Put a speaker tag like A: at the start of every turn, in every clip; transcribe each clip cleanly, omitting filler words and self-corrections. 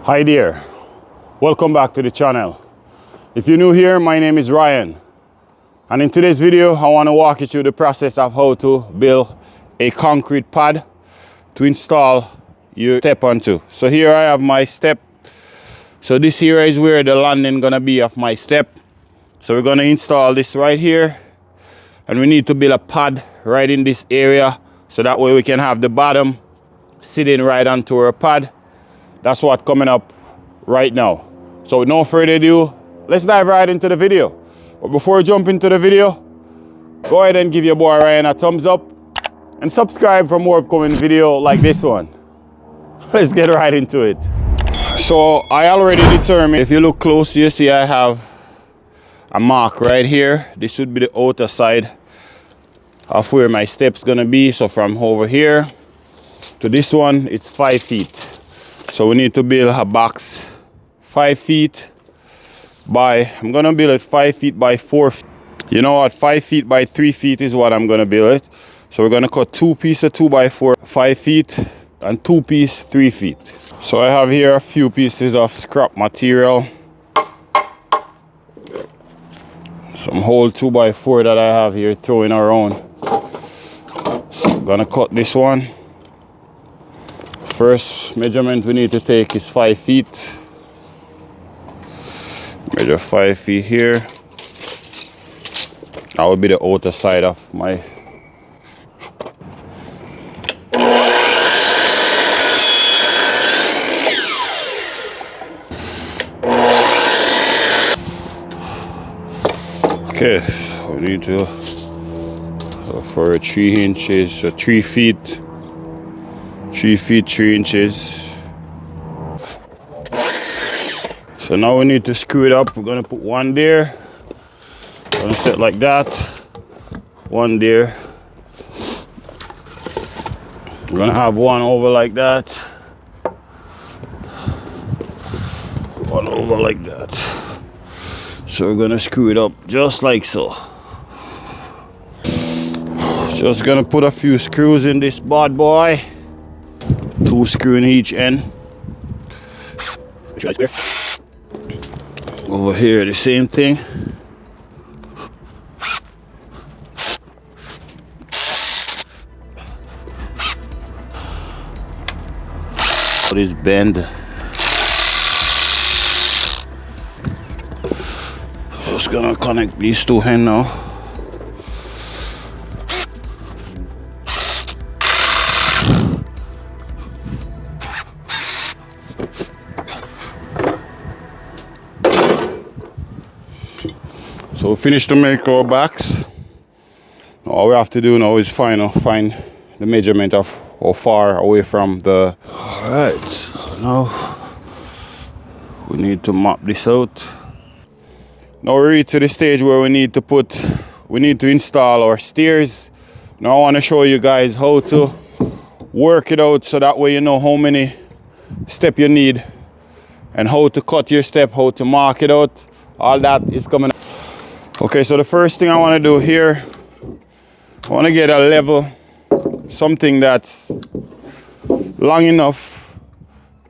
A: Hi there, welcome back to the channel. If you're new here, my name is Ryan, and in today's video I want to walk you through the process of how to build a concrete pad to install your step onto. So here I have my step. So this here is where the landing gonna be of my step. So we're gonna install this right here, and we need to build a pad right in this area so that way we can have the bottom sitting right onto our pad. That's what's coming up right now. So with no further ado, let's dive right into the video. But before we jump into the video, go ahead and give your boy Ryan a thumbs up and subscribe for more upcoming video like this one. Let's get right into it. So I already determined, if you look close, you see I have a mark right here. This would be the outer side of where my step's gonna be. So from over here to this one, it's 5 feet. So we need to build a box 5 feet by, I'm gonna build it 5 feet by 4 feet. You know what, 5 feet by 3 feet is what I'm gonna build it. So we're gonna cut 2 pieces of 2 by 4, 5 feet, and 2 pieces 3 feet. So I have here a few pieces of scrap material. Some whole 2 by 4 that I have here throwing around. So I'm gonna cut this one. First measurement we need to take is 5 feet. Measure 5 feet here. That will be the outer side of my. Okay, we need to for 3 inches, so 3 feet. 3 feet 3 inches. So now we need to screw it up. We're gonna put one there. Gonna set like that. One there. We're gonna have one over like that. One over like that. So we're gonna screw it up just like so. Just gonna put a few screws in this bad boy. 2 screws in each end. Over here, the same thing. This bend. Just gonna connect these 2 ends now. So we finished to make our box. Now all we have to do now is find the measurement of how far away from the. Alright, now we need to map this out. Now we reach to the stage where we need to install our stairs. Now I want to show you guys how to work it out so that way you know how many steps you need and how to cut your step, how to mark it out. All that is coming up. Okay, so the first thing I want to do here, I want to get a level, something that's long enough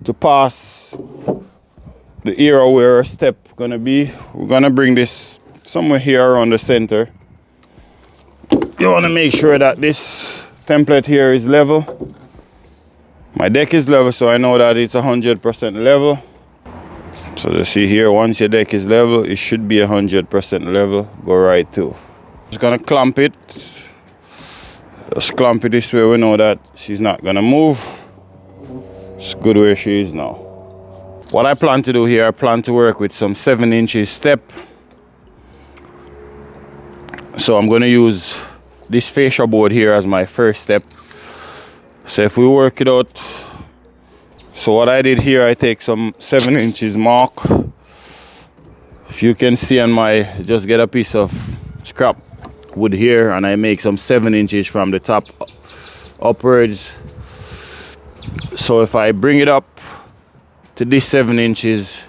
A: to pass the area where our step gonna be. We're gonna bring this somewhere here around the center. You want to make sure that this template here is level. My deck is level, so I know that it's 100% level. So you see here, once your deck is level, it should be 100% level. Go right to. Just gonna clamp it. Just clamp it this way. We know that she's not gonna move. It's good where she is now. What I plan to do here, I plan to work with some 7 inches step. So I'm gonna use this fascia board here as my first step. So if we work it out. So what I did here, I take some 7 inches mark. If you can see on my, just get a piece of scrap wood here and I make some 7 inches from the top upwards. So if I bring it up to this 7 inches,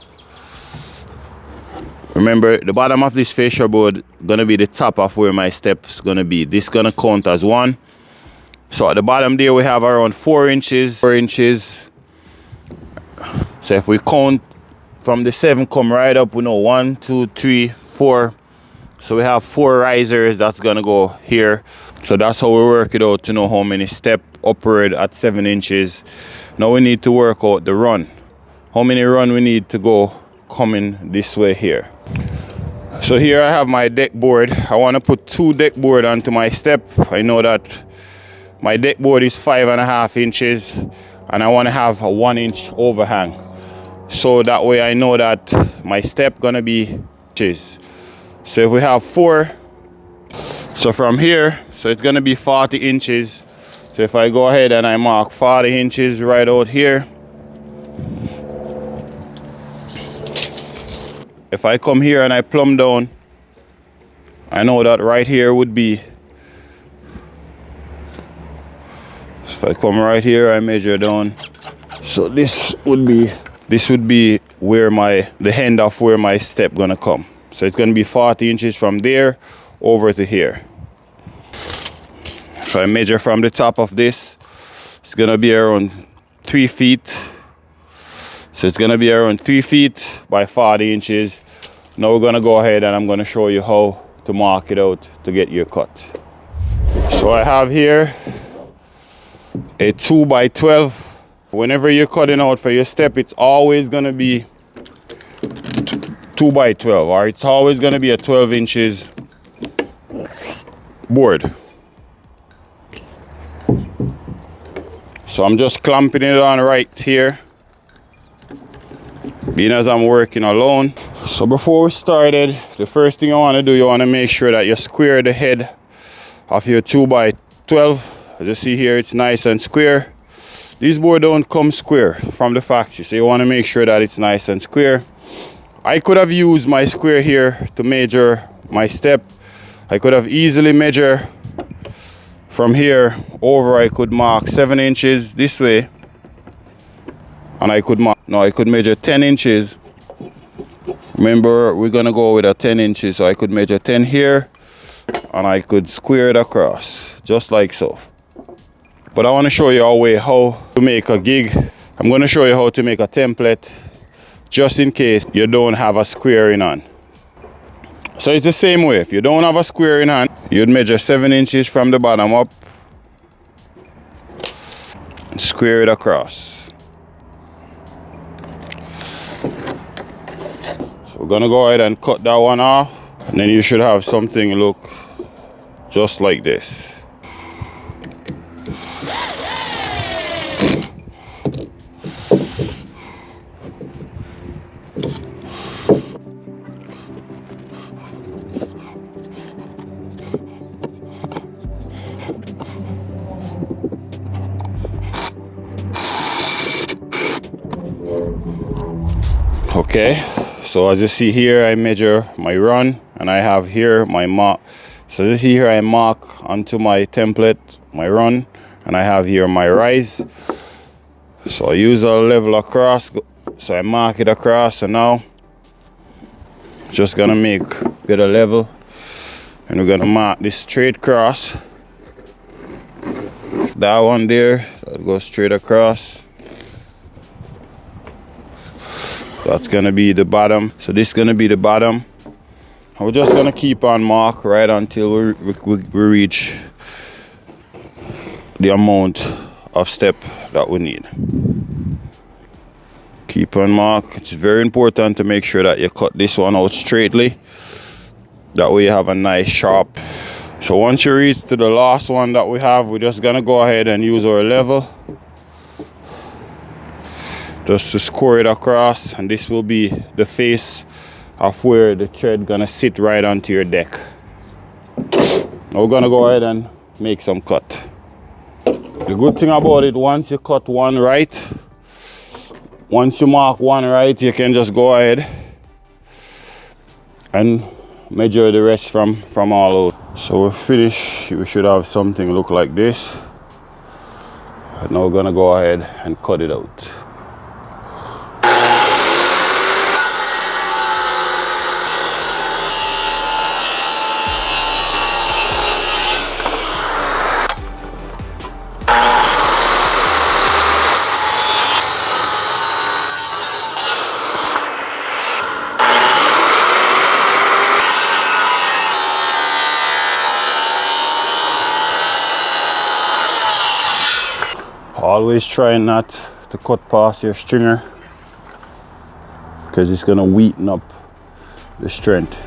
A: remember the bottom of this fascia board gonna be the top of where my step's gonna be. This gonna count as 1. So at the bottom there we have around 4 inches. So if we count from the 7 come right up, we know 1, 2, 3, 4. So we have 4 risers that's gonna go here. So that's how we work it out to know how many step upward at 7 inches. Now we need to work out the run. How many run we need to go coming this way here. So here I have my deck board. I want to put 2 deck board onto my step. I know that my deck board is 5.5 inches and I want to have a 1 inch overhang. So that way I know that my step gonna be inches. So if we have 4, so from here, so it's gonna be 40 inches. So if I go ahead and I mark 40 inches right out here. If I come here and I plumb down, I know that right here would be, if I come right here, I measure down. So this would be where the end of where my step gonna come. So it's gonna be 40 inches from there over to here. If I measure from the top of this, it's gonna be around 3 feet. So it's gonna be around 3 feet by 40 inches. Now we're gonna go ahead and I'm gonna show you how to mark it out to get your cut. So I have here a 2 by 12. Whenever you're cutting out for your step, it's always gonna be 2 by 12, or it's always gonna be a 12 inches board. So I'm just clamping it on right here, being as I'm working alone. So before we started, the first thing I want to do, you want to make sure that you square the head of your 2 by 12. As you see here, it's nice and square. These boards don't come square from the factory, so you want to make sure that it's nice and square. I could have used my square here to measure my step. I could have easily measured from here over. I could mark 7 inches this way, and I could measure 10 inches. Remember, we're gonna go with a 10 inches, so I could measure 10 here and I could square it across just like so. But I want to show you a way how to make a gig. I'm going to show you how to make a template just in case you don't have a squaring on. So it's the same way. If you don't have a squaring on, you'd measure 7 inches from the bottom up and square it across. So we're going to go ahead and cut that one off, and then you should have something look just like this. Okay, so as you see here, I measure my run and I have here my mark. So this here I mark onto my template, my run, and I have here my rise. So I use a level across, so I mark it across, and now just gonna get a level, and we're gonna mark this straight cross. That one there, that goes straight across. That's gonna be the bottom. So this is gonna be the bottom. And we're just gonna keep on mark right until we reach the amount of step that we need. Keep on mark. It's very important to make sure that you cut this one out straightly. That way you have a nice sharp. So once you reach to the last one that we have, we're just gonna go ahead and use our level just to score it across, and this will be the face of where the thread gonna sit right onto your deck. Now we're gonna go ahead and make some cut. The good thing about it, once you cut one right, once you mark one right, you can just go ahead and measure the rest from all over. So we're finished. We should have something look like this. And now we're gonna go ahead and cut it out. Always try not to cut past your stringer because it's gonna weaken up the strength.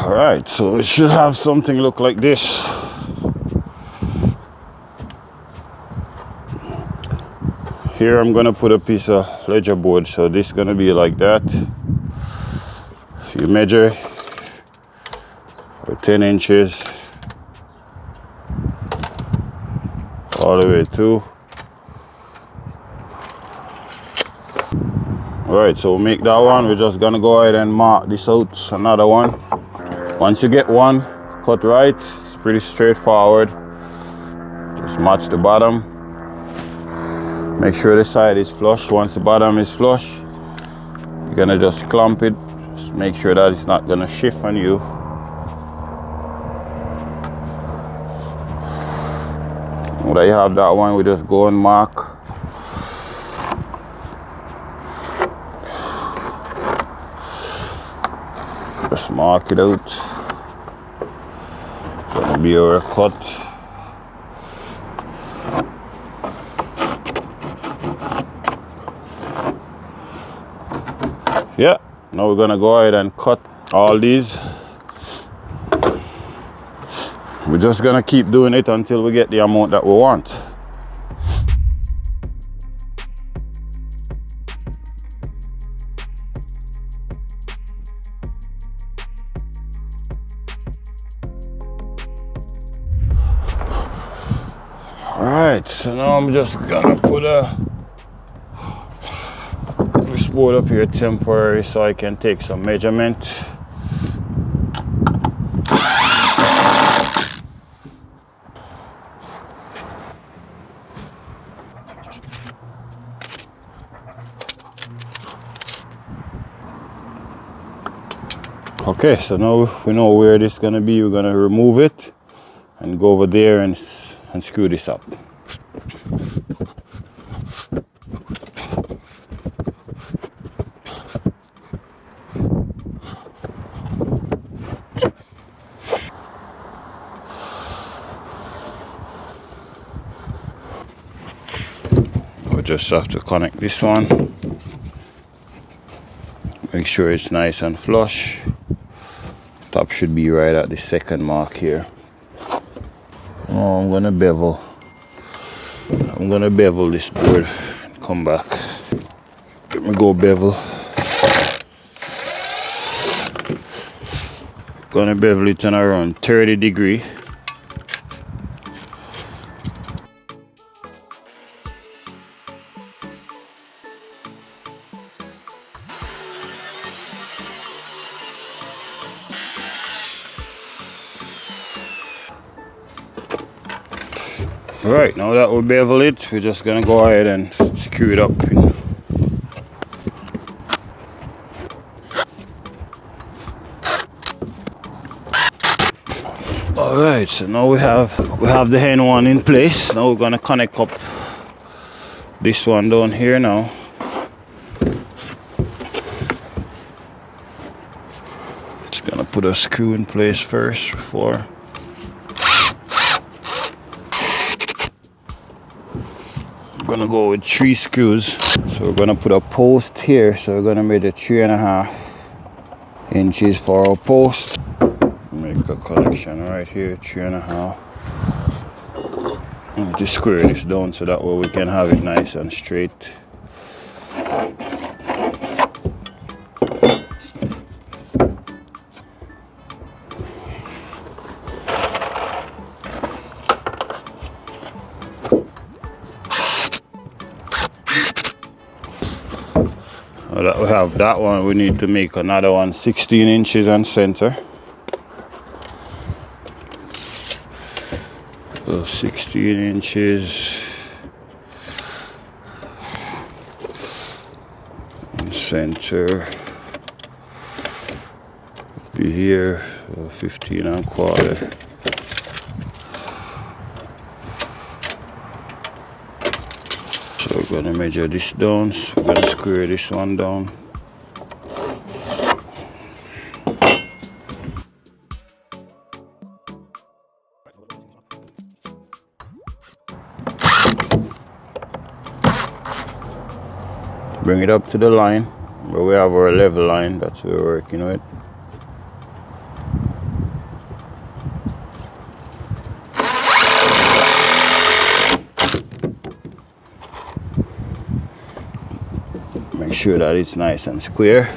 A: Alright, so it should have something look like this. Here I'm gonna put a piece of ledger board, so this is gonna be like that. If you measure 10 inches all the way to. Alright, so we'll make that one. We're just gonna go ahead and mark this out. Another one. Once you get one cut right, it's pretty straightforward. Just match the bottom. Make sure the side is flush. Once the bottom is flush, you're gonna just clamp it. Just make sure that it's not gonna shift on you. When you have that one, we just go and mark. Just mark it out. Gonna be our cut. Yeah, now we're gonna go ahead and cut all these. We're just gonna keep doing it until we get the amount that we want. Alright, so now I'm just gonna put this board up here temporary so I can take some measurement. Okay, so now we know where this is gonna be. We're gonna remove it and go over there and screw this up. We just have to connect this one. Make sure it's nice and flush. Top should be right at the second mark here. Oh, I'm gonna bevel. I'm gonna bevel this board and come back. Let me go bevel. Gonna bevel it in around 30 degrees. Alright, now that we bevel it, we're just gonna go ahead and screw it up. Alright, so now we have the hen one in place. Now we're gonna connect up this one down here now. Just gonna put a screw in place first before. Gonna go with 3 screws. So we're gonna put a post here. So we're gonna make it 3.5 inches for our post. Make a connection right here, 3.5. And just square this down so that way we can have it nice and straight. Now that we have that one, we need to make another one 16 inches on center. So 16 inches on center. Be here 15 and a quarter. So we're gonna measure this down. So we're gonna square this one down. Bring it up to the line where we have our level line. That's what we're working with. Make sure that it's nice and square.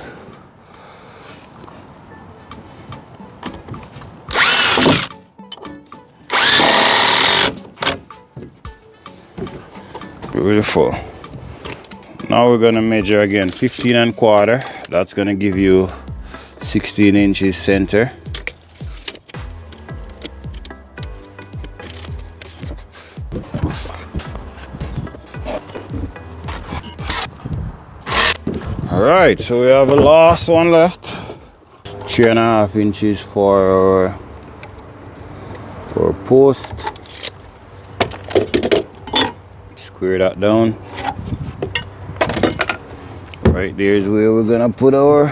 A: Beautiful. Now we're gonna measure again 15 and a quarter. That's gonna give you 16 inches center. Alright, so we have a last one left. 3.5 inches for our post. Square that down. Right there is where we're gonna put our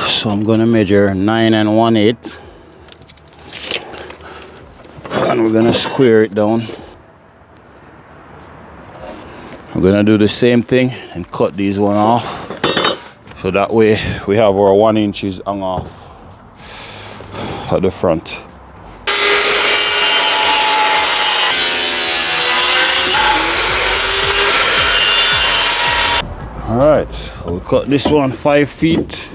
A: so I'm gonna measure 9 1/8 and we're gonna square it down. We're gonna do the same thing and cut these one off, so that way we have our 1 inches hung off at the front. Alright, we'll cut this one 5 feet.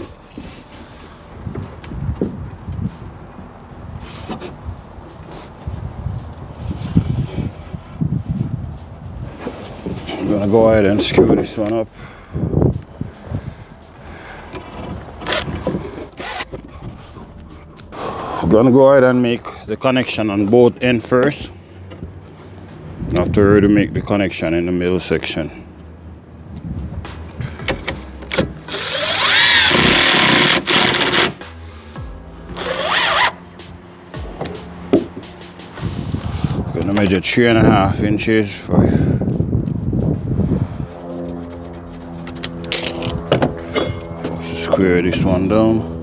A: I'm gonna go ahead and screw this one up. I'm gonna go ahead and make the connection on both ends first. After to make the connection in the middle section. I'm gonna measure 3.5 inches for square this one down.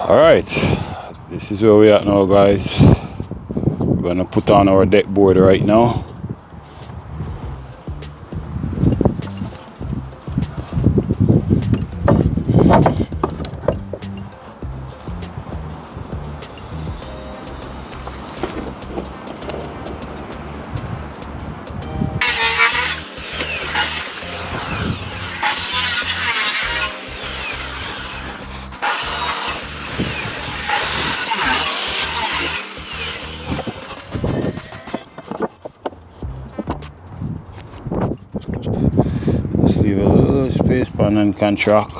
A: All right, this is where we at now, guys. We're gonna put on our deck board right now. Just leave a little space pan and contract.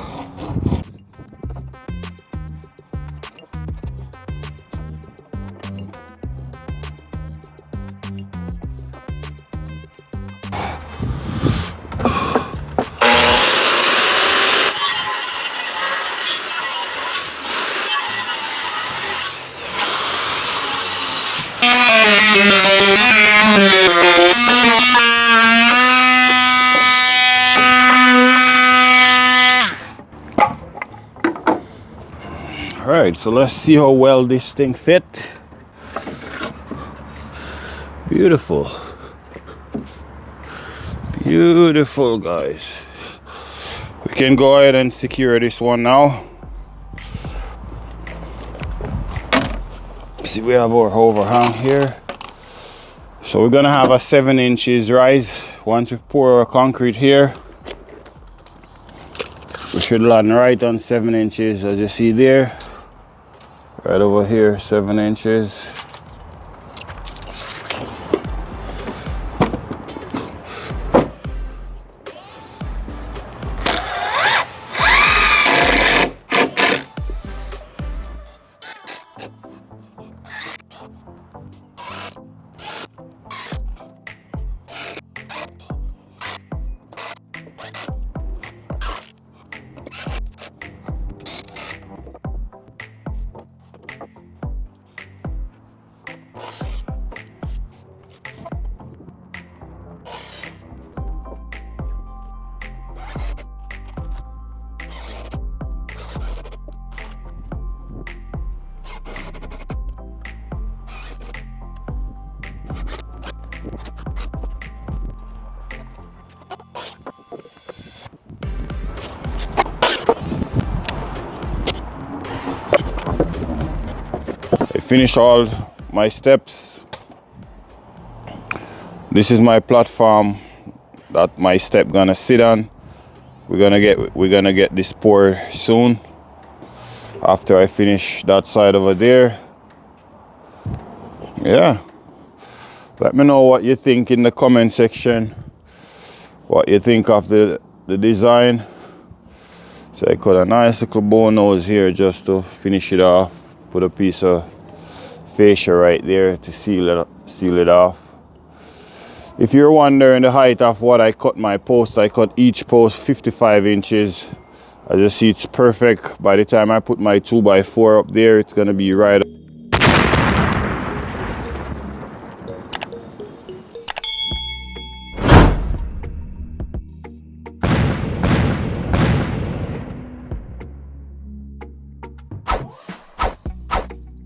A: Alright, so let's see how well this thing fit. Beautiful. Beautiful, guys. We can go ahead and secure this one now. See, we have our overhang here. So we're gonna have a 7 inches rise. Once we pour our concrete here, we should land right on 7 inches, as you see there. Right over here, 7 inches. Finish all my steps. This is my platform that my step gonna sit on. We're gonna get this pour soon after I finish that side over there. Yeah, let me know what you think in the comment section, what you think of the design. So I cut a nice little bow nose here just to finish it off, put a piece of fascia right there to seal it off. If you're wondering the height of what I cut my post, I cut each post 55 inches. As you see, it's perfect. By the time I put my 2x4 up there, it's gonna be right